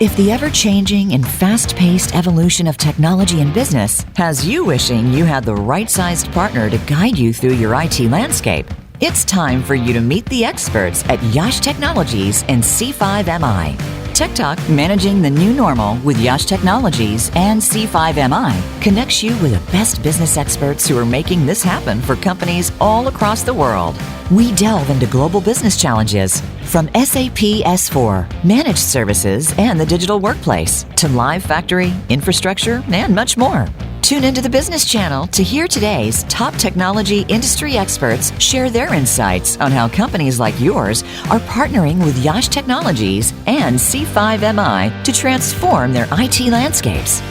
If the ever-changing and fast-paced evolution of technology and business has you wishing you had the right-sized partner to guide you through your IT landscape, it's time for you to meet the experts at Yash Technologies and C5MI. Tech Talk Managing the New Normal with Yash Technologies and C5MI connects you with the best business experts who are making this happen for companies all across the world. We delve into global business challenges, from SAP S4, managed services, and the digital workplace, to live factory, infrastructure, and much more. Tune into the Business Channel to hear today's top technology industry experts share their insights on how companies like yours are partnering with Yash Technologies and C5MI to transform their IT landscapes.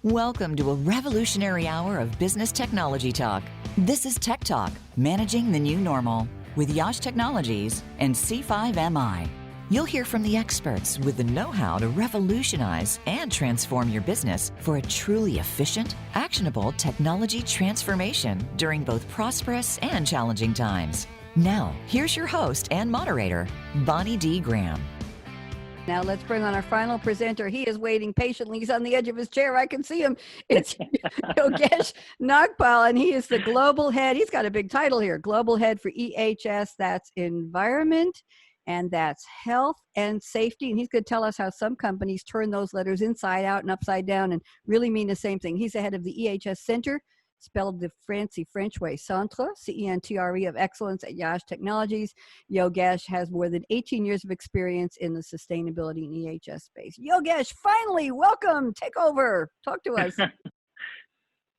Welcome to a revolutionary hour of business technology talk. This is Tech Talk, Managing the New Normal, with Yash Technologies and C5MI. You'll hear from the experts with the know-how to revolutionize and transform your business for a truly efficient, actionable technology transformation during both prosperous and challenging times. Now, here's your host and moderator, Bonnie D. Graham. Now let's bring on our final presenter. He is waiting patiently. He's on the edge of his chair. I can see him. It's Yogesh Nagpal, and he is the global head. He's got a big title here, global head for EHS. That's environment, and that's health and safety. And he's going to tell us how some companies turn those letters inside out and upside down and really mean the same thing. He's the head of the EHS Center, spelled the fancy French way, Centre, C-E-N-T-R-E, of Excellence at Yash Technologies. Yogesh has more than 18 years of experience in the sustainability and EHS space. Yogesh, finally, welcome. Take over. Talk to us.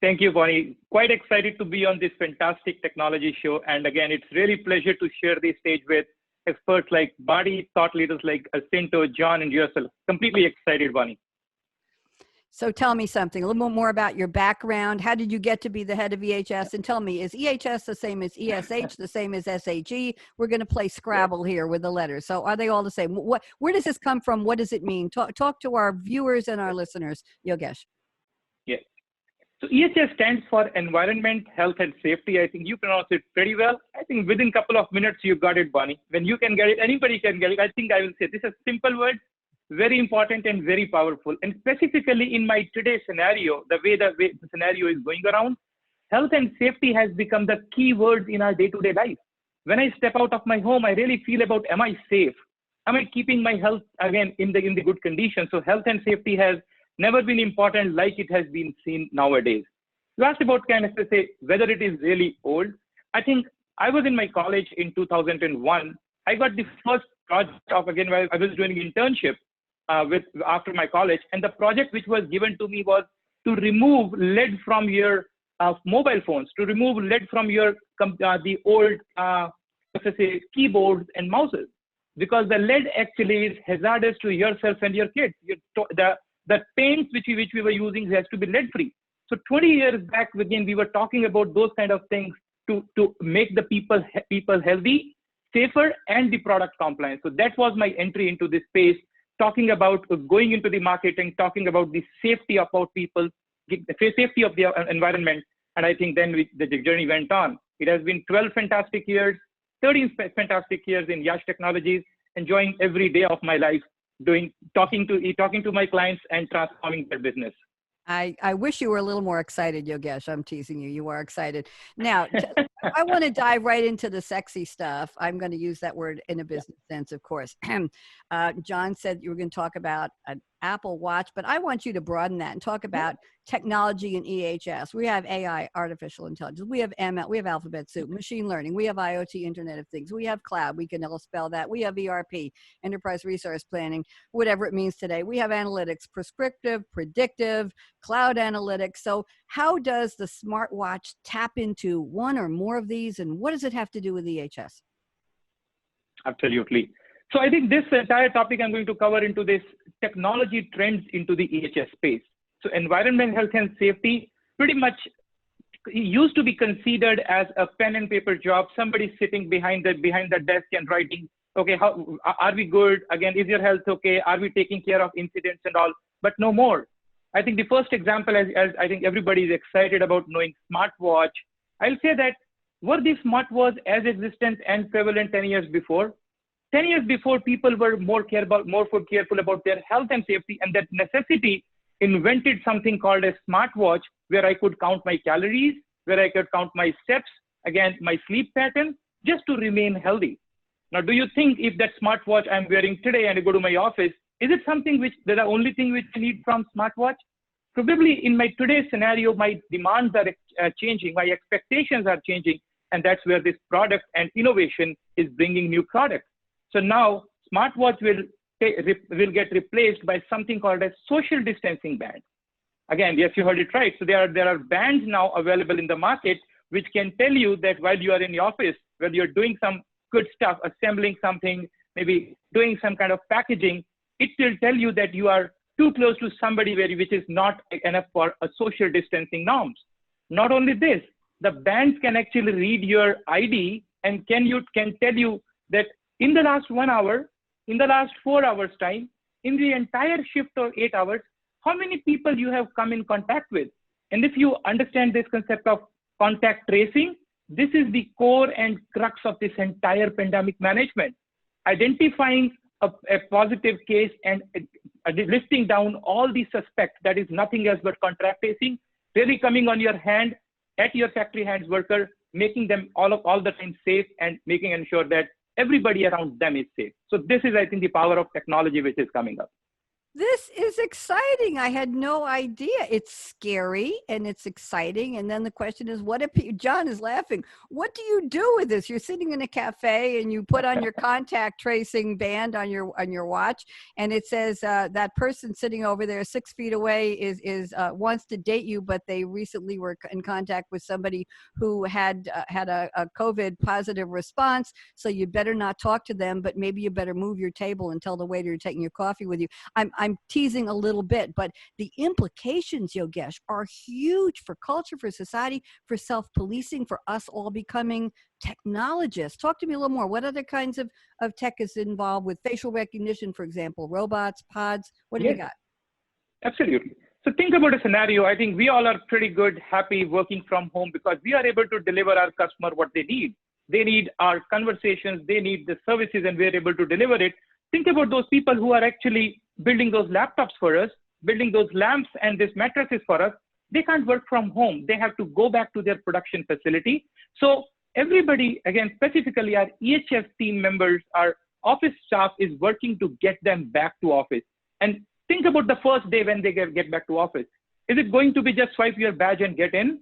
Thank you, Bonnie. Quite excited to be on this fantastic technology show. And again, it's really a pleasure to share the stage with experts like Bonnie, thought leaders like Cinto, John, and yourself. Completely excited, Bonnie. So tell me something, a little more about your background. How did you get to be the head of EHS? And tell me, is EHS the same as ESH, the same as SAG? We're going to play Scrabble here with the letters. So are they all the same? Where does this come from? What does it mean? Talk to our viewers and our listeners, Yogesh. Yes. So EHS stands for Environment, Health, and Safety. I think you pronounced it pretty well. I think within a couple of minutes, you got it, Bonnie. When you can get it, anybody can get it. I think I will say this is a simple word, very important and very powerful. And specifically in my today's scenario, the way the scenario is going around, health and safety has become the key words in our day-to-day life. When I step out of my home, I really feel about, am I safe? Am I keeping my health, again, in the good condition? So health and safety has never been important like it has been seen nowadays. You asked about kind of, say, whether it is really old. I think I was in my college in 2001. I got the first project of, again, while I was doing internship, after my college, and the project which was given to me was to remove lead from your mobile phones, to remove lead from your the old let's say keyboards and mouses, because the lead actually is hazardous to yourself and your kids. The paints which we were using has to be lead free. So 20 years back, again, we were talking about those kind of things to make the people healthy, safer, and the product compliant. So that was my entry into this space, talking about going into the marketing, talking about the safety of our people, the safety of the environment. And I think then the journey went on. It has been 12 fantastic years, 13 fantastic years in Yash Technologies, enjoying every day of my life, talking to my clients and transforming their business. I wish you were a little more excited, Yogesh. I'm teasing you. You are excited. Now, I want to dive right into the sexy stuff. I'm going to use that word in a business sense, of course. John said you were going to talk about an Apple Watch, but I want you to broaden that and talk about technology and EHS. We have AI, artificial intelligence. We have ML, we have alphabet soup, machine learning. We have IoT, Internet of Things. We have cloud. We can all spell that. We have ERP, enterprise resource planning, whatever it means today. We have analytics, prescriptive, predictive, cloud analytics. So how does the smartwatch tap into one or more of these, and what does it have to do with EHS? Absolutely. So I think this entire topic I'm going to cover into this technology trends into the EHS space. So environment, health, and safety pretty much used to be considered as a pen and paper job. Somebody sitting behind the desk and writing, okay, how are we good? Again, is your health okay? Are we taking care of incidents and all? But no more. I think the first example, as I think everybody is excited about knowing smartwatch, I'll say that were these smartwatches as existent and prevalent 10 years before? 10 years before, people were more careful about their health and safety, and that necessity invented something called a smartwatch, where I could count my calories, where I could count my steps, again, my sleep pattern, just to remain healthy. Now, do you think if that smartwatch I'm wearing today and I go to my office, is it something which the only thing which I need from smartwatch? Probably in my today's scenario, my demands are changing, my expectations are changing, and that's where this product and innovation is bringing new products. So now smartwatch will get replaced by something called a social distancing band. Again, yes, you heard it right. So there are bands now available in the market which can tell you that while you are in the office, while you're doing some good stuff, assembling something, maybe doing some kind of packaging, it will tell you that you are too close to somebody which is not enough for a social distancing norms. Not only this, the bands can actually read your ID and can tell you that in the last 1 hour, in the last 4 hours time, in the entire shift of 8 hours, how many people you have come in contact with. And if you understand this concept of contact tracing, this is the core and crux of this entire pandemic management. Identifying a positive case and listing down all the suspects, that is nothing else but contact tracing, really coming on your hand at your factory hands worker, making them all the time safe and making ensure that everybody around them is safe. So this is, I think, the power of technology which is coming up. This is exciting. I had no idea. It's scary and it's exciting. And then the question is, what if John is laughing? What do you do with this? You're sitting in a cafe and you put on your contact tracing band on your watch, and it says that person sitting over there 6 feet away is wants to date you, but they recently were in contact with somebody who had a COVID positive response. So you better not talk to them, but maybe you better move your table and tell the waiter you're taking your coffee with you. I'm teasing a little bit, but the implications, Yogesh, are huge for culture, for society, for self-policing, for us all becoming technologists. Talk to me a little more. What other kinds of tech is involved with facial recognition, for example, robots, pods? What do you got? Absolutely. So think about a scenario. I think we all are pretty good, happy working from home because we are able to deliver our customer what they need. They need our conversations, they need the services, and we're able to deliver it. Think about those people who are actually building those laptops for us, building those lamps and these mattresses for us. They can't work from home. They have to go back to their production facility. So everybody, again, specifically our EHS team members, our office staff is working to get them back to office. And think about the first day when they get back to office. Is it going to be just swipe your badge and get in?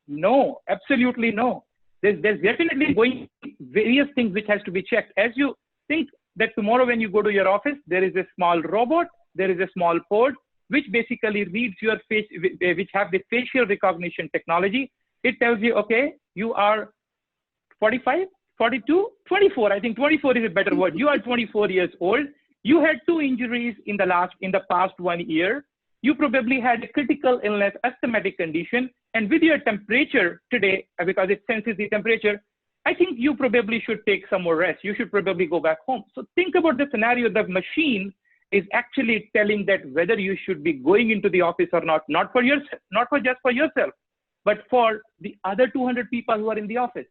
No, absolutely no. There's definitely going to be various things which has to be checked. As you think that tomorrow when you go to your office, there is a small robot, there is a small pod, which basically reads your face, which have the facial recognition technology. It tells you, okay, you are 45, 42, 24. I think 24 is a better word. You are 24 years old. You had 2 injuries in the past 1 year. You probably had a critical illness, asthmatic condition. And with your temperature today, because it senses the temperature, I think you probably should take some more rest. You should probably go back home. So think about the scenario. The machine is actually telling that whether you should be going into the office or not, not for just for yourself, but for the other 200 people who are in the office,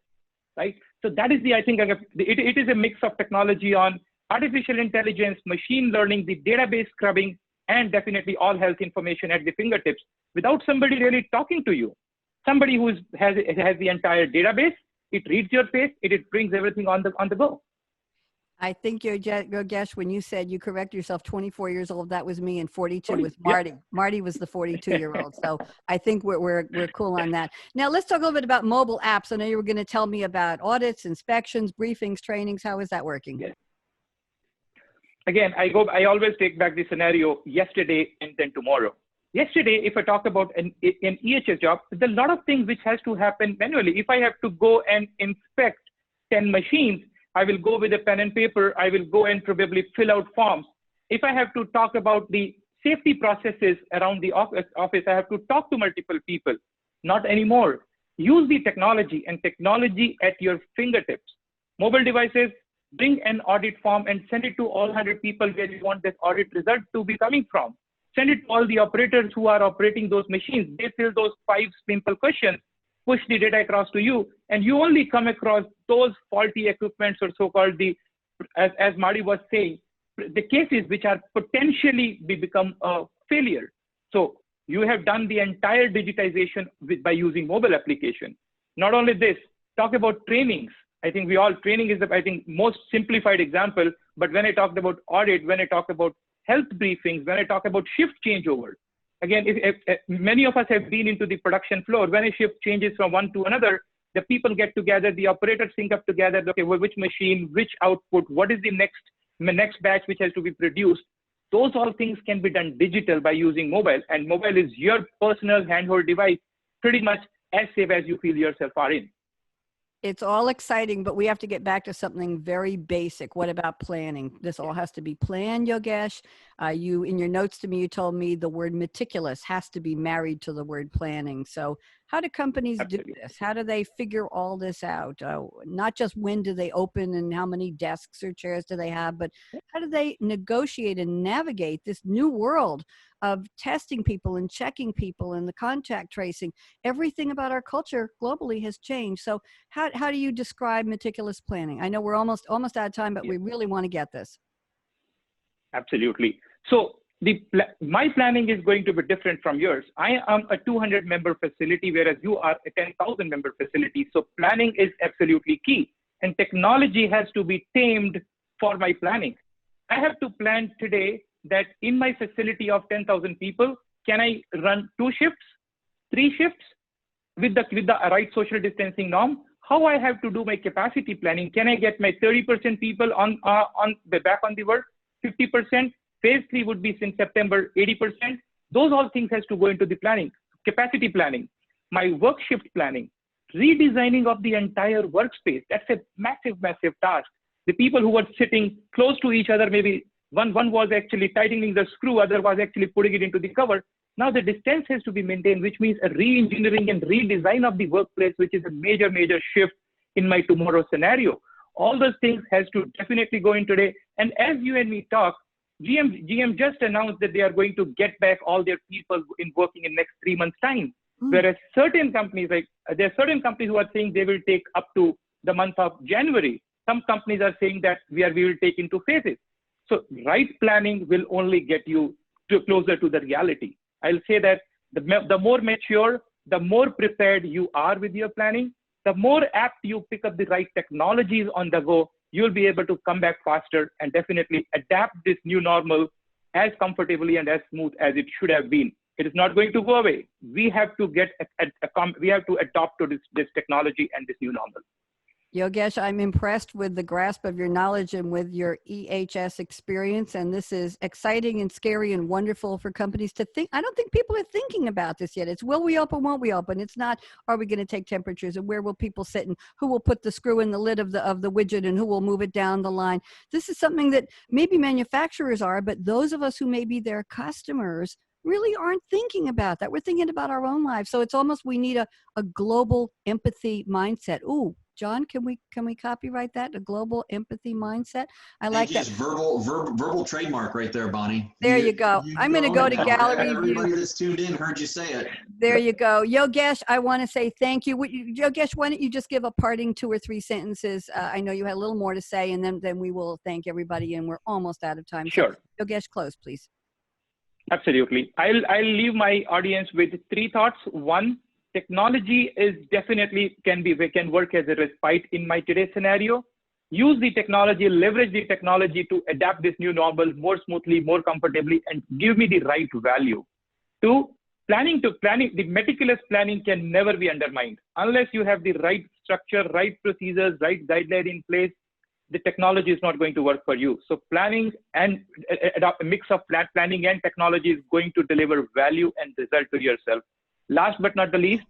right? So that is I think it is a mix of technology on artificial intelligence, machine learning, the database scrubbing, and definitely all health information at the fingertips without somebody really talking to you. Somebody who has the entire database. It reads your face, it brings everything on the go. I think Yogesh, when you said you correct yourself, 24 years old, that was me, and 42 was Marty. Yeah. Marty was the 42-year-old. So I think we're cool on that. Now let's talk a little bit about mobile apps. I know you were going to tell me about audits, inspections, briefings, trainings. How is that working? Yes. Again, I always take back the scenario yesterday and then tomorrow. Yesterday, if I talk about an EHS job, there's a lot of things which has to happen manually. If I have to go and inspect 10 machines, I will go with a pen and paper. I will go and probably fill out forms. If I have to talk about the safety processes around the office, I have to talk to multiple people. Not anymore. Use the technology and technology at your fingertips. Mobile devices, bring an audit form and send it to all 100 people where you want this audit result to be coming from. Send it to all the operators who are operating those machines. They fill those 5 simple questions. push the data across to you, and you only come across those faulty equipments or so-called as Marty was saying, the cases which are potentially become a failure. So you have done the entire digitization by using mobile application. Not only this, talk about trainings. I think training is the, most simplified example, but when I talked about audit, when I talk about health briefings, when I talk about shift changeover, again, if many of us have been into the production floor, when a shift changes from one to another, the people get together, the operators sync up together, okay, well, which machine, which output, what is the next batch which has to be produced. Those all things can be done digital by using mobile, and mobile is your personal handheld device, pretty much as safe as you feel yourself are in. It's all exciting, but we have to get back to something very basic. What about planning? This all has to be planned, Yogesh. You, in your notes to me, you told me the word meticulous has to be married to the word planning. So how do companies Absolutely. do this? How do they figure all this out? Not just when do they open and how many desks or chairs do they have, but how do they negotiate and navigate this new world of testing people and checking people and the contact tracing? Everything about our culture globally has changed. So how do you describe meticulous planning? I know we're almost out of time, but we really want to get this. Absolutely. So my planning is going to be different from yours. I am a 200-member facility, whereas you are a 10,000-member facility. So planning is absolutely key. And technology has to be tamed for my planning. I have to plan today that in my facility of 10,000 people, can I run 2 shifts, 3 shifts with the right social distancing norm? How I have to do my capacity planning? Can I get my 30% people back on the work? 50%? Phase 3 would be since September, 80%. Those all things has to go into the planning. Capacity planning, my work shift planning, redesigning of the entire workspace. That's a massive, massive task. The people who were sitting close to each other, maybe one was actually tightening the screw, other was actually putting it into the cover. Now the distance has to be maintained, which means a re-engineering and redesign of the workplace, which is a major, major shift in my tomorrow scenario. All those things has to definitely go in today. And as you and me talk, GM just announced that they are going to get back all their people in working in next 3 months' time. Whereas certain companies, there are certain companies who are saying they will take up to the month of January. Some companies are saying that we will take into phases. So right planning will only get you closer to the reality. I'll say that the more mature, the more prepared you are with your planning, the more apt you pick up the right technologies on the go, you'll be able to come back faster and definitely adapt this new normal as comfortably and as smooth as it should have been. It is not going to go away. We have to adopt to this technology and this new normal. Yogesh, I'm impressed with the grasp of your knowledge and with your EHS experience. And this is exciting and scary and wonderful for companies to think. I don't think people are thinking about this yet. It's will we open, won't we open? It's not, are we going to take temperatures and where will people sit and who will put the screw in the lid of the widget and who will move it down the line. This is something that maybe manufacturers are, but those of us who may be their customers really aren't thinking about that. We're thinking about our own lives. So it's almost, we need a global empathy mindset. Ooh, John, can we copyright that? A global empathy mindset. I like that. Just verbal trademark right there, Bonnie. There you go. I'm going to go to gallery view. Everybody that's tuned in heard you say it. There you go. Yogesh, I want to say thank you. Yogesh, why don't you just give a parting 2 or 3 sentences? I know you had a little more to say, and then we will thank everybody, and we're almost out of time. Sure. So, Yogesh, close, please. Absolutely. I'll leave my audience with 3 thoughts. 1, technology is definitely can work as a respite in my today's scenario. Use the technology, leverage the technology to adapt this new normal more smoothly, more comfortably, and give me the right value. 2, planning, the meticulous planning can never be undermined. Unless you have the right structure, right procedures, right guideline in place, the technology is not going to work for you. So planning and a mix of planning and technology is going to deliver value and result to yourself. Last but not the least,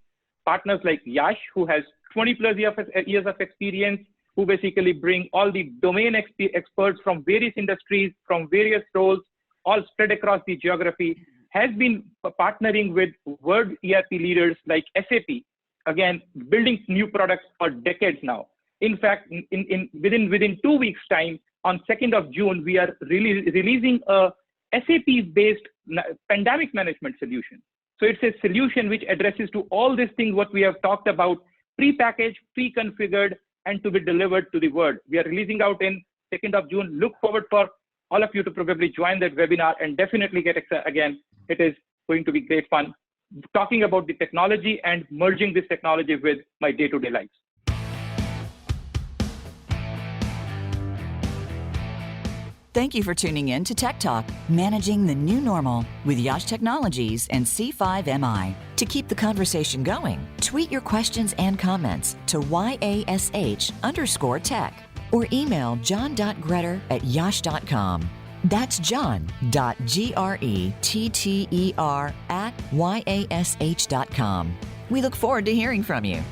partners like Yash, who has 20 plus years of experience, who basically bring all the domain experts from various industries, from various roles, all spread across the geography, has been partnering with world ERP leaders like SAP, again, building new products for decades now. In fact, within 2 weeks' time, on 2nd of June, we are releasing a SAP-based pandemic management solution. So it's a solution which addresses to all these things what we have talked about, pre-packaged, pre-configured, and to be delivered to the world. We are releasing out in 2nd of June. Look forward for all of you to probably join that webinar and definitely get again. It is going to be great fun talking about the technology and merging this technology with my day-to-day lives. Thank you for tuning in to Tech Talk, Managing the New Normal with Yash Technologies and C5MI. To keep the conversation going, tweet your questions and comments to YASH_tech or email john.gretter@yash.com. That's john.gretter@yash.com. We look forward to hearing from you.